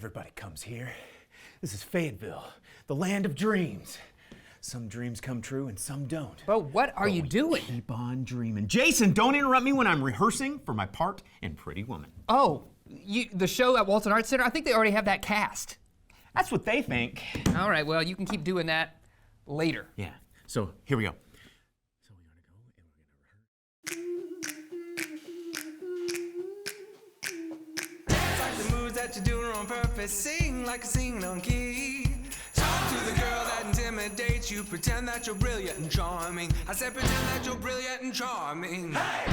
Everybody comes here. This is Fayetteville, the land of dreams. Some dreams come true and some don't. But what are you doing? Keep on dreaming. Jason, don't interrupt me when I'm rehearsing for my part in Pretty Woman. Oh, the show at Walton Arts Center? I think they already have that cast. That's what they think. All right, well, you can keep doing that later. Yeah, so here we go. So we're gonna go and we're gonna rehearse. Dance like the moves that you're doing on purpose. Sing like a singing on key. Talk to the girl that intimidates you. Pretend that you're brilliant and charming. I said pretend that you're brilliant and charming. Hey!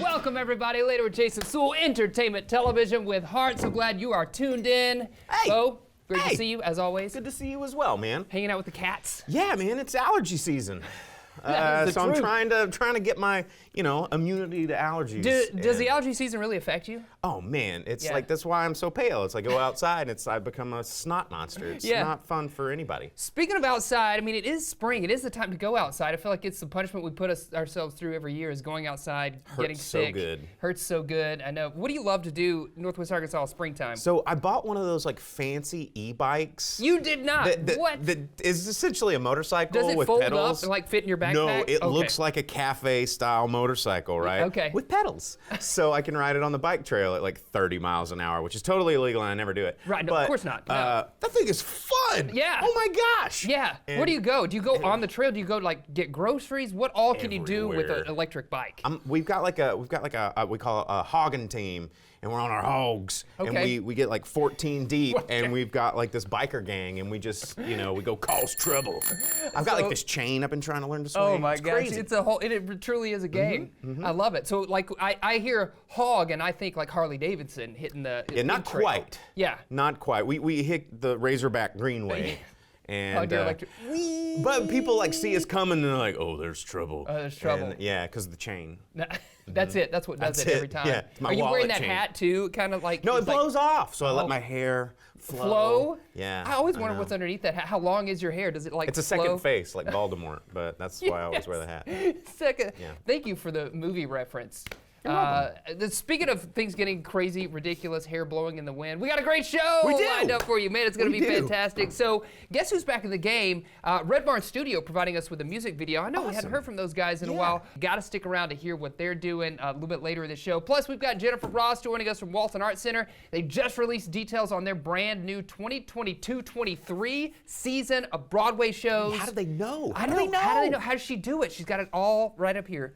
Welcome everybody, later with Jason Suel, Entertainment Television with Heart. So glad you are tuned in. Hey! Bo, great to see you as always. Good to see you as well, man. Hanging out with the cats. Yeah, man, it's allergy season. That is the so truth. I'm trying to get my, immunity to allergies. Does the allergy season really affect you? Oh man, it's Yeah. like that's why I'm so pale. It's like I go outside and I become a snot monster. It's Yeah. not fun for anybody. Speaking of outside, I mean, it is spring. It is the time to go outside. I feel like it's the punishment we put ourselves through every year is going outside, getting so sick. good. Hurts so good. I know. What do you love to do Northwest Arkansas springtime? So I bought one of those like fancy e-bikes. You did not. What? That is essentially a motorcycle Does it with fold pedals. up and like fit in your backpack? No, it Okay. looks like a cafe style motorcycle, right? Okay. With pedals. So I can ride it on the bike trail at like 30 miles an hour, which is totally illegal and I never do it. Right, no, of course not, no. That thing is fun. Yeah. Oh my gosh. Yeah. And Where do you go? Do you go on the trail? Do you go to like get groceries? What all can you do with Everywhere. an electric bike? We've got like a we call it a hogging team, and we're on our hogs, Okay. and we get like 14 deep, Okay. and we've got like this biker gang, and we just we go cause trouble. I've got like this chain I've been trying to learn to swing. Oh my It's gosh, crazy. it's a whole, it truly is a game. I love it. So like I hear hog and I think like Harley Davidson hitting the not trail. quite. Yeah. Not quite. We hit the Razorback Greenway. And Hug your electric. but people like see us coming and they're like, "Oh, there's trouble." Oh, there's trouble. And, yeah, because of the chain. That's it. That's what does That's it every it. time. Yeah, it's my Are you wearing wallet that chain. hat too? Kind of like No, it it's like blows off, so I Oh. let my hair flow. Yeah. I always wonder know. what's underneath that hat. How long is your hair? Does it like It's a flow? second face, like Voldemort, but that's why I always wear the hat. Second. Yeah. Thank you for the movie reference. welcome. Speaking of things getting crazy, ridiculous, hair blowing in the wind, we got a great show We do. lined up for you, man. It's going to We be do. fantastic. So, guess who's back in the game? Red Barn Studio providing us with a music video. I know we hadn't Awesome. heard from those guys in a Yeah. while. Got to stick around to hear what they're doing a little bit later in the show. Plus, we've got Jennifer Ross joining us from Walton Arts Center. They just released details on their brand new 2022-23 season of Broadway shows. How do they know? I know. How do they know? How does she do it? She's got it all right up here,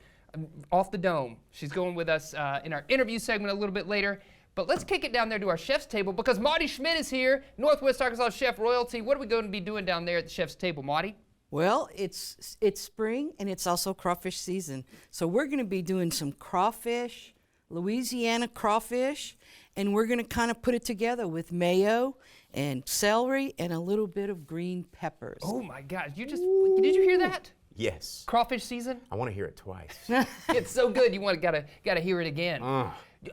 off the dome. She's going with us in our interview segment a little bit later. But let's kick it down there to our chef's table because Marty Schmidt is here, Northwest Arkansas Chef Royalty. What are we going to be doing down there at the chef's table, Marty? Well, it's spring and it's also crawfish season. So we're going to be doing some crawfish, Louisiana crawfish, and we're going to kind of put it together with mayo and celery and a little bit of green peppers. Oh my gosh, did you hear that? Yes. Crawfish season? I want to hear it twice. It's so good. You gotta hear it again.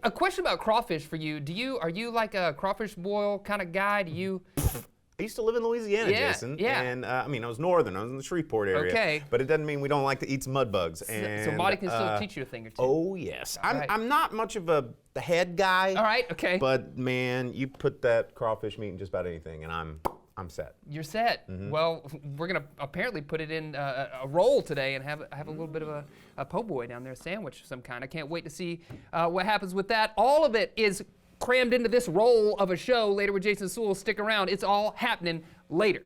A question about crawfish for you. Are you like a crawfish boil kind of guy? Do you? I used to live in Louisiana, Yeah, Jason. yeah. And I was northern. I was in the Shreveport area. Okay. But it doesn't mean we don't like to eat some mud bugs. So Marty can still teach you a thing or two. Oh yes. right. I'm not much of the head guy. All right, okay. But man, you put that crawfish meat in just about anything, and I'm set. You're set. Well, we're gonna apparently put it in a roll today and have a little bit of a po' boy down there, a sandwich of some kind. I can't wait to see what happens with that. All of it is crammed into this roll of a show later with Jason Suel. Stick around. It's all happening later.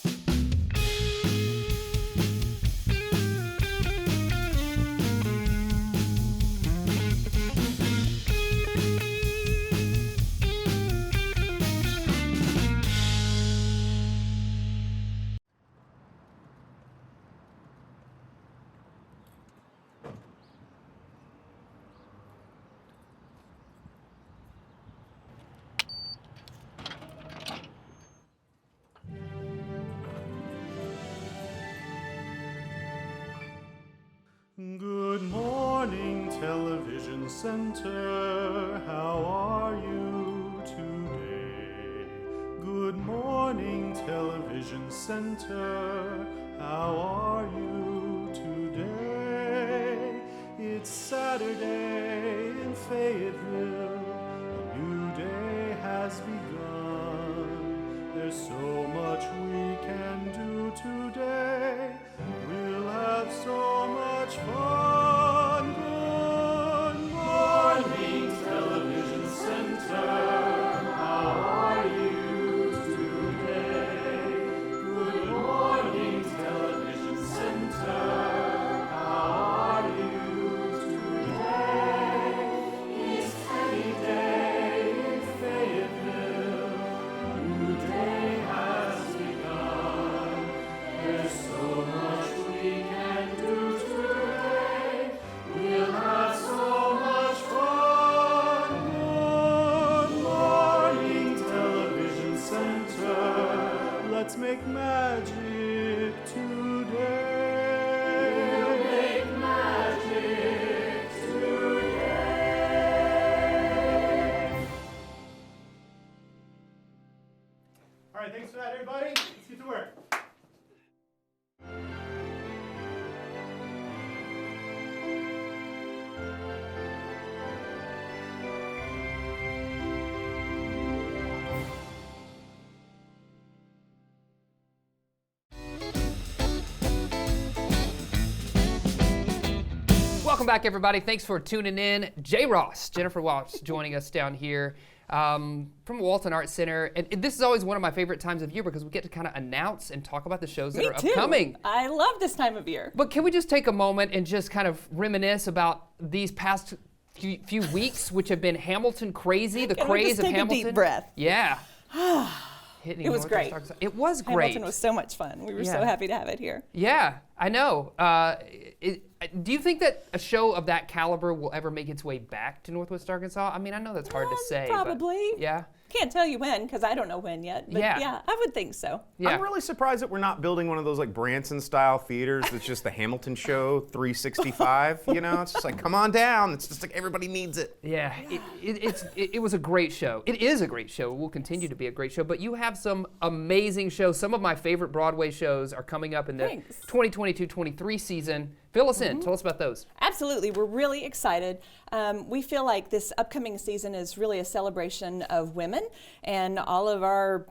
Center, how are you today? Good morning, Television Center, how are you today? It's Saturday in Fayetteville, a new day has begun. There's so much we can do today, we'll have so much fun. Good morning, Television Center, how are you today? Good morning, Television Center, how are you today? It's Teddy Day in Fayetteville, a new day has begun. There's so much we can do today, we'll have so much fun. Good morning, Television Center, let's make magic today. We'll make magic today. All right, thanks for that, everybody. Let's get to work. Welcome back, everybody. Thanks for tuning in. Jay Ross, Jennifer Walsh, joining us down here from Walton Arts Center. And this is always one of my favorite times of year because we get to kind of announce and talk about the shows that Me are too. upcoming. I love this time of year. But can we just take a moment and just kind of reminisce about these past few weeks, which have been Hamilton crazy, the Can we craze just of take a Hamilton? deep breath? Yeah. Hitting It was Northwest great. Arkansas. It was great. Hamilton was so much fun. We were so Yeah. happy to have it here. Yeah, I know. Do you think that a show of that caliber will ever make its way back to Northwest Arkansas? I mean, I know that's hard to say. but- Probably. yeah. Can't tell you when because I don't know when yet. But Yeah. yeah, I would think so. Yeah. I'm really surprised that we're not building one of those like Branson-style theaters that's just the Hamilton show 365. You know, it's just like, come on down. It's just like everybody needs it. Yeah, it was a great show. It is a great show. It will continue to be a great show. But you have some amazing shows. Some of my favorite Broadway shows are coming up in the Thanks. 2022-23 season. Fill us in. Tell us about those. Absolutely. We're really excited. We feel like this upcoming season is really a celebration of women and all of our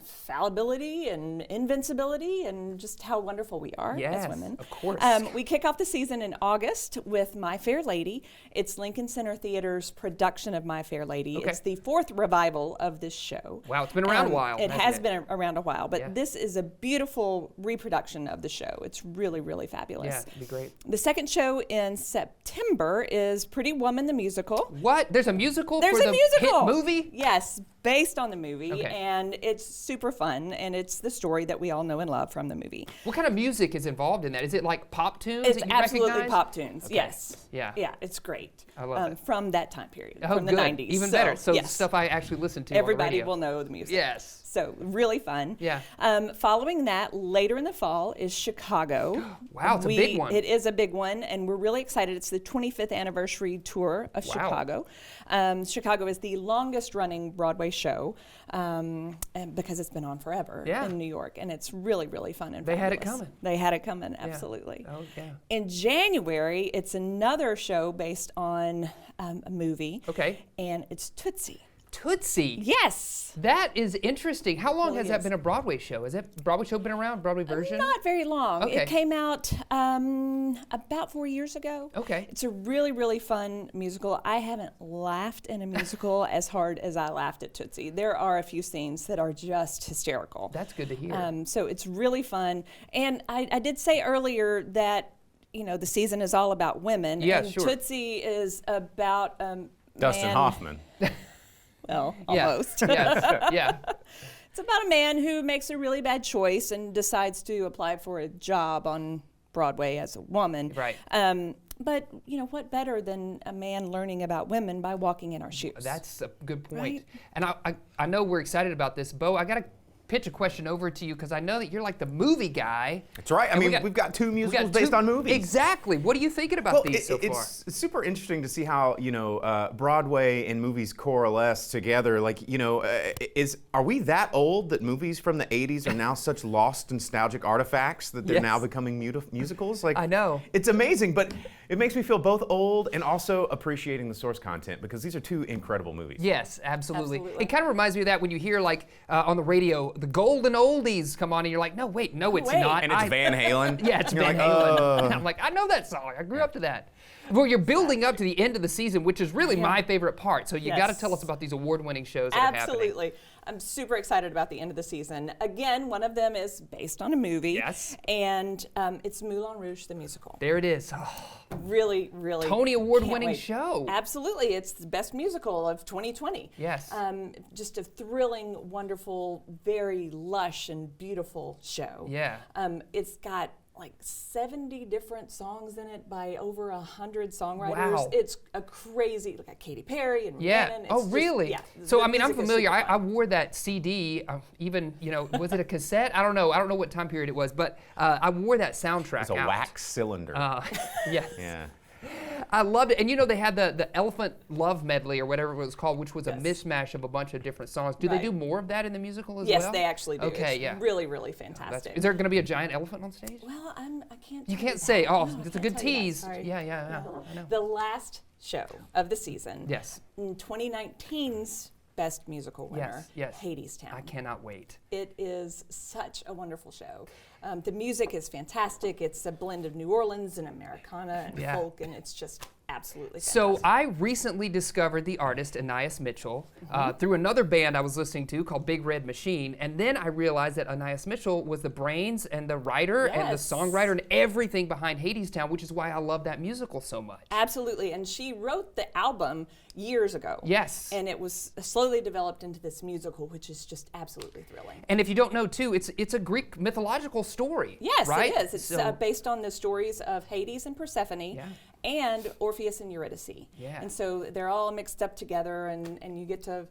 fallibility and invincibility and just how wonderful we are Yes, as women. of course. We kick off the season in August with My Fair Lady. It's Lincoln Center Theater's production of My Fair Lady. Okay. It's the fourth revival of this show. Wow, it's been around a while, It hasn't has it? been around a while, but Yeah. this is a beautiful reproduction of the show. It's really, really fabulous. Yeah, it'd be great. The second show in September is Pretty Woman the Musical. What? There's a musical There's for a the musical hit movie? Yes, based on the movie, Okay. and it's super fun, and it's the story that we all know and love from the movie. What kind of music is involved in that? Is it like pop tunes It's that you absolutely recognize? pop tunes. Okay. Yes. Yeah. Yeah, it's great. I love it. From that time period, Oh, from the good. 90s. Even better. So yes. stuff I actually listen to on the Everybody radio. will know the music. Yes. So really fun. Yeah. Following that, later in the fall is Chicago. Wow, it's a big one. It is a big one, and we're really excited. It's the 25th anniversary tour of Wow. Chicago. Chicago is the longest running Broadway show and because it's been on forever Yeah. in New York, and it's really, really fun and They had it fabulous. coming. They had it coming, absolutely. Oh, yeah. In January, it's another show based on a movie. Okay. And it's Tootsie. Tootsie. Yes. That is interesting. How long Really has that is. been a Broadway show? Has that Broadway show been around? Broadway version? Not very long. Okay. It came out about 4 years ago. Okay. It's a really, really fun musical. I haven't laughed in a musical as hard as I laughed at Tootsie. There are a few scenes that are just hysterical. That's good to hear. So it's really fun. And I did say earlier that, you know, the season is all about women. Yeah, and sure. Tootsie is about Dustin man- Hoffman. Well, Yeah. almost. yeah. Yeah. It's about a man who makes a really bad choice and decides to apply for a job on Broadway as a woman. Right. But, you know, what better than a man learning about women by walking in our shoes? That's a good point. Right? And I know we're excited about this. Bo, I got to pitch a question over to you because I know that you're like the movie guy. That's right. I And mean, we've got two musicals based two- on movies. Exactly. What are you thinking about these so far? It's super interesting to see how Broadway and movies coalesce together. Like are we that old that movies from the '80s are now such lost nostalgic artifacts that they're Yes. now becoming musicals? Like I know. it's amazing, but it makes me feel both old and also appreciating the source content because these are two incredible movies. Yes, absolutely. Absolutely. It kind of reminds me of that when you hear like on the radio, the golden oldies come on and you're like, no, wait, no, it's wait. not. And it's Van Halen. Yeah, it's And you're Van like, Halen. "Oh." I'm like, I know that song. I grew up to that. Well, you're building up to the end of the season, which is really my favorite part. So you got to Yes. tell us about these award-winning shows that are happening. Absolutely. I'm super excited about the end of the season. Again, one of them is based on a movie. Yes. And it's Moulin Rouge, the musical. There it is. Oh, Really, really. Tony Award-winning can't wait. show. Absolutely. It's the best musical of 2020. Yes. Just a thrilling, wonderful, very lush and beautiful show. Yeah. It's got like 70 different songs in it by over 100 songwriters. Wow. It's a crazy, like Katy Perry and Yeah. Rhiannon. It's Oh, just- really? yeah. So, The I mean, I'm music is familiar. super I fun. wore that CD, even, was it a cassette? I don't know. I don't know what time period it was, but I wore that soundtrack It's a out. wax cylinder. Yeah. yeah. I loved it. And they had the Elephant Love Medley or whatever it was called, which was a Yes. mishmash of a bunch of different songs. Do they Right. do more of that in the musical as Yes, well? they actually do. Okay, It's yeah. really, really That's- fantastic. Is there going to be a giant elephant on stage? Well, I can't. You tell can't that. say. Oh, No, I it's a can't good tell you that. tease. Sorry. Yeah, I know. The last show of the season. Yes. In 2019's Best Musical winner. Yes. Hadestown. I cannot wait. It is such a wonderful show. The music is fantastic. It's a blend of New Orleans and Americana and Yeah. folk, and it's just absolutely So fantastic. I recently discovered the artist Anais Mitchell through another band I was listening to called Big Red Machine, and then I realized that Anais Mitchell was the brains and the writer and the Yes. songwriter and everything behind Hadestown, which is why I love that musical so much. Absolutely, and she wrote the album years ago. Yes. And it was slowly developed into this musical, which is just absolutely thrilling. And if you don't know, too, it's a Greek mythological story. Yes, right? it is. It's So- based on the stories of Hades and Persephone Yeah. and Orpheus and Eurydice. Yeah. And so they're all mixed up together, and you get to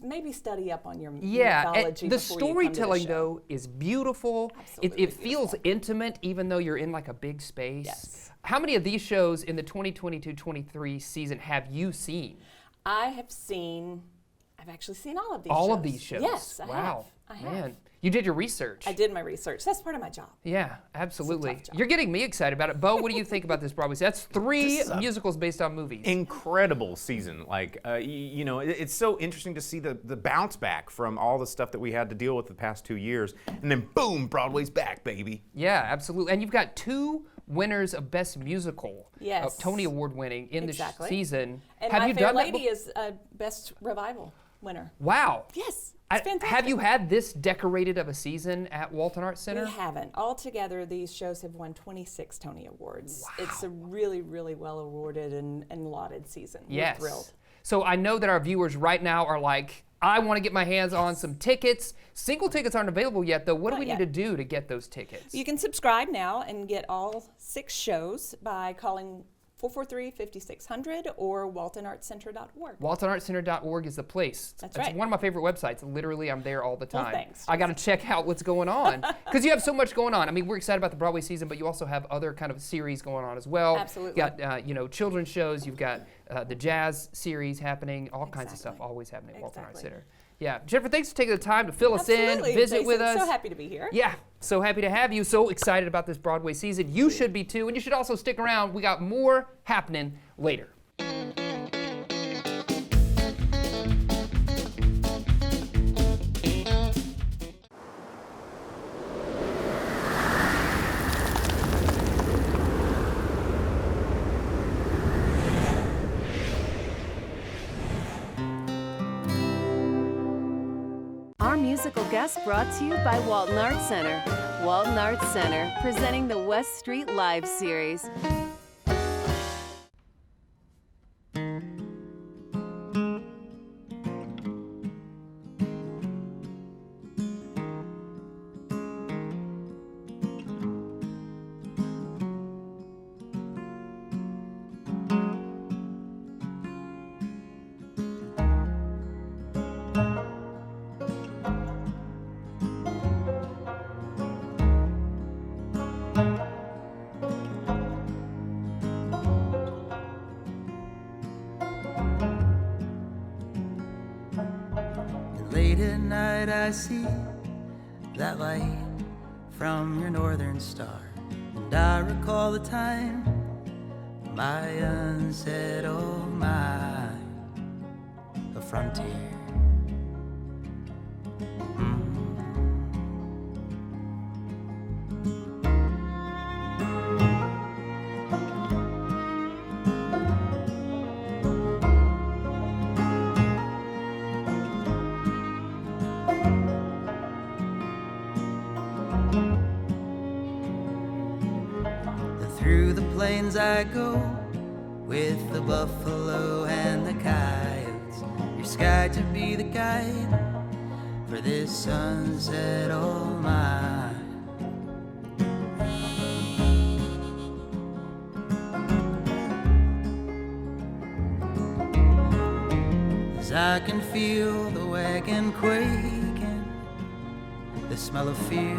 maybe study up on your Yeah, mythology and the before you come to storytelling show. though is beautiful. Absolutely It feels beautiful. intimate even though you're in like a big space. Yes. How many of these shows in the 2022-23 season have you seen? I've actually seen all of these All shows. of these shows. Yes, I wow. have. I have. Man, you did your research. I did my research. That's part of my job. Yeah, absolutely. tough job. You're getting me excited about it. Bo, what do you think about this Broadway? That's three This is a musicals based on movies. Incredible season. Like, it's so interesting to see the bounce back from all the stuff that we had to deal with the past 2 years. And then boom, Broadway's back, baby. Yeah, absolutely. And you've got two winners of Best Musical, Yes. Tony Award winning in Exactly. the season. And have My you Fair done Lady that? is a Best Revival winner. Wow. Yes, I- it's fantastic. have you had this decorated of a season at Walton Arts Center? We haven't. Altogether, these shows have won 26 Tony Awards. It's a really, really well awarded and lauded season. Yes. We're thrilled. So I know that our viewers right now are like, I want to get my hands on some tickets. Single tickets aren't available yet, though. What do Not we yet. need to do to get those tickets? You can subscribe now and get all 6 shows by calling 443-5600 or waltonartscenter.org. WaltonArtsCenter.org is the place. That's right. one of my favorite websites. Literally, I'm there all the Well, time. thanks, I got to check out what's going on because you have so much going on. I mean, we're excited about the Broadway season, but you also have other kind of series going on as well. Absolutely. You got children's shows. You've got the jazz series happening. All kinds of stuff Exactly. always happening at Walton Arts Exactly. Center. Yeah, Jennifer, thanks for taking the time to fill us in, Absolutely, visit Jason. with us. So happy to be here. Yeah, so happy to have you. So excited about this Broadway season. You should be too, and you should also stick around. We got more happening later. Our musical guest brought to you by Walton Arts Center. Walton Arts Center, presenting the West Street Live series. night I see that light from your northern star, and I recall the time, my unsettled mind, a frontier. Through the plains I go with the buffalo and the coyotes. Your sky to be the guide for this sunset all mine. As I can feel the wagon quaking, the smell of fear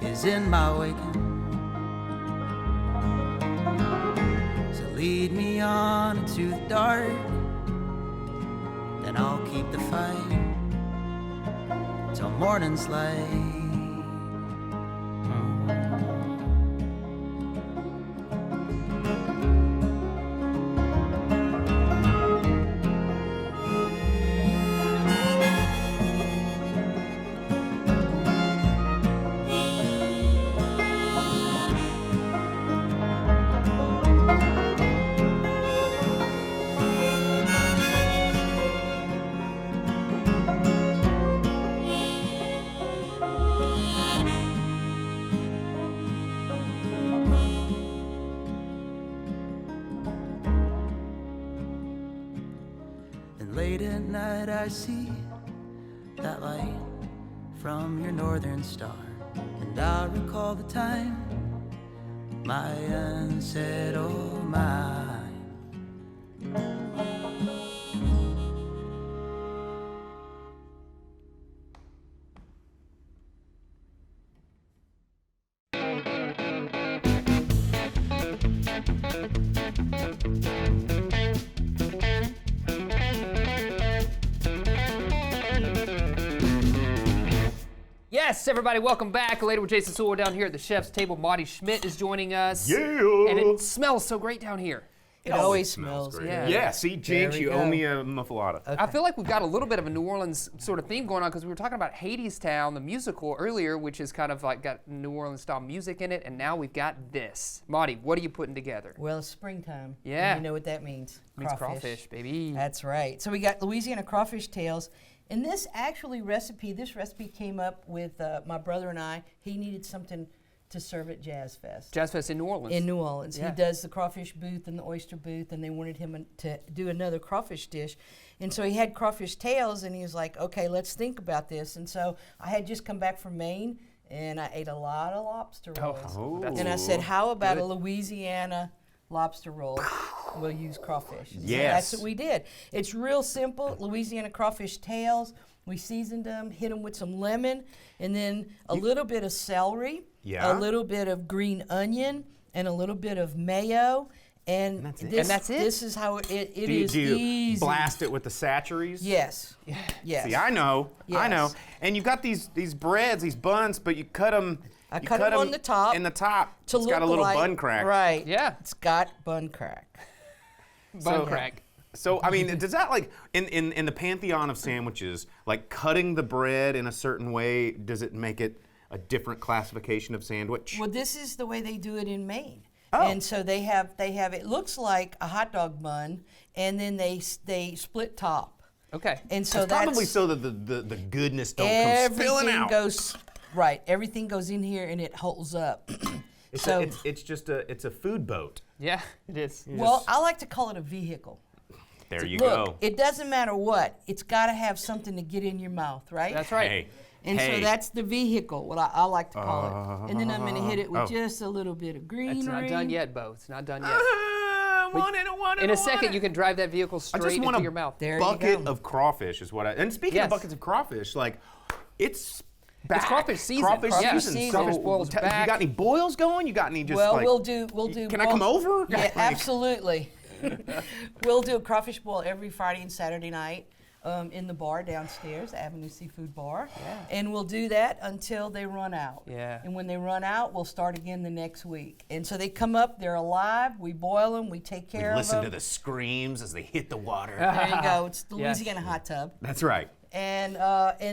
is in my waking. Lead me on into the dark, then I'll keep the fight till morning's light. Late at night I see that light from your northern star, and I recall the time, my unsettled mind. Yes, everybody, welcome back. Later with Jason Suel down here at the chef's table. Marty Schmidt is joining us. Yeah. And it smells so great down here. It always smells great. Yeah. Yeah, see, Jinx, There we you go. owe me a muffalata. I feel like we've got a little bit of a New Orleans sort of theme going on because we were talking about Hadestown, the musical earlier, which is kind of like got New Orleans style music in it, and now we've got this. Marty, what are you putting together? Well, it's springtime. Yeah. And you know what that means. It means crawfish, baby. That's right. So we got Louisiana crawfish tails. And this recipe came up with my brother and I. He needed something to serve at Jazz Fest. Jazz Fest in New Orleans. In New Orleans. Yeah. He does the crawfish booth and the oyster booth, and they wanted him to do another crawfish dish. And so he had crawfish tails, and he was like, okay, let's think about this. And so I had just come back from Maine, and I ate a lot of lobster rolls. Oh. And I said, how about Good. a Louisiana lobster roll? We'll use crawfish. So Yes. that's what we did. It's real simple. Louisiana crawfish tails. We seasoned them, hit them with some lemon, and then a little bit of celery, Yeah. a little bit of green onion, and a little bit of mayo. And that's it? this, And that's it? This is how it is Do you easy. blast it with the satcheries? Yes. Yes. See, I know. I know. Yes. And you've got these breads, these buns, but you cut them. I cut 'em on the top In the top, to it's look got a little like- bun crack. Right. Yeah. It's got bun crack. Bun crack. So I mean, does that like in the pantheon of sandwiches, like cutting the bread in a certain way, does it make it a different classification of sandwich? Well, this is the way they do it in Maine. Oh. And so they have it looks like a hot dog bun, and then they split top. Okay. And so It's probably so that the goodness don't come everything spilling out. goes right. Everything goes in here and it holds up. It's so it's just a food boat. Yeah, it is. well, I like to call it a vehicle. There you Look, go. it doesn't matter what. It's got to have something to get in your mouth, right? That's right. Hey. And hey. so that's the vehicle, what I like to call it. And then I'm going to hit it with Oh. just a little bit of greenery. It's not done yet, Bo. It's not done yet. Want it. In a second, you can drive that vehicle I straight just want into a your mouth. There you bucket go. of crawfish is what I. And speaking Yes. of buckets of crawfish, like it's back. crawfish season. Crawfish Yeah. season. Season. So, Crawfish boil's you back. got any boils going? You got any just Well, like? we'll do. Can I come over? Yeah, Like- absolutely. We'll do a crawfish boil every Friday and Saturday night. in the bar downstairs, Avenue Seafood Bar. Yeah. And we'll do that until they run out. Yeah. And when they run out, we'll start again the next week. And so they come up, they're alive, we boil them, we take care of them. Listen to the screams as they hit the water. There you go. It's the Yes. Louisiana hot tub. That's right. And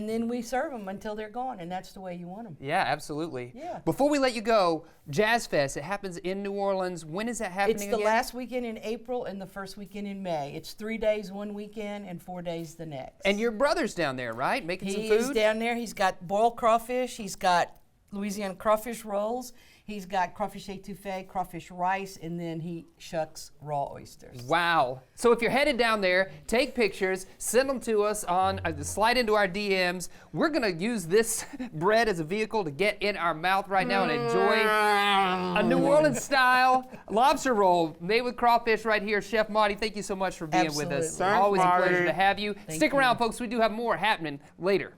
then we serve them until they're gone, and that's the way you want them. Yeah, absolutely. Yeah. Before we let you go, Jazz Fest, it happens in New Orleans. When is that happening It's the again? last weekend in April and the first weekend in May. It's 3 days one weekend and 4 days the next. And your brother's down there, right? Making some He food? is down there. He's got boiled crawfish. He's got Louisiana crawfish rolls. He's got crawfish étouffée, crawfish rice, and then he shucks raw oysters. Wow. So if you're headed down there, take pictures, send them to us on, slide into our DMs. We're going to use this bread as a vehicle to get in our mouth right now and enjoy a New Orleans style lobster roll made with crawfish right here. Chef Marty, thank you so much for being with us. Absolutely. Always a pleasure Marty. to have you. Thank Stick you. around, folks. We do have more happening later.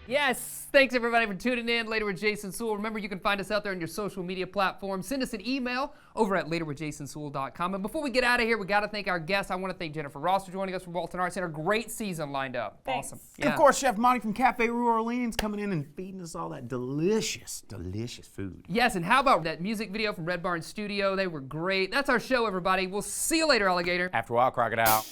Yes, thanks everybody for tuning in. Later with Jason Suel. Remember, you can find us out there on your social media platforms. Send us an email over at laterwithjasonsuel.com. And before we get out of here, we got to thank our guests. I want to thank Jennifer Ross for joining us from Walton Arts Center. Great season lined up. Thanks. Awesome. And of course, Chef Monty from Cafe Rue Orleans coming in and feeding us all that delicious, delicious food. Yes, and how about that music video from Red Barn Studio? They were great. That's our show, everybody. We'll see you later, alligator. After a while, crocodile.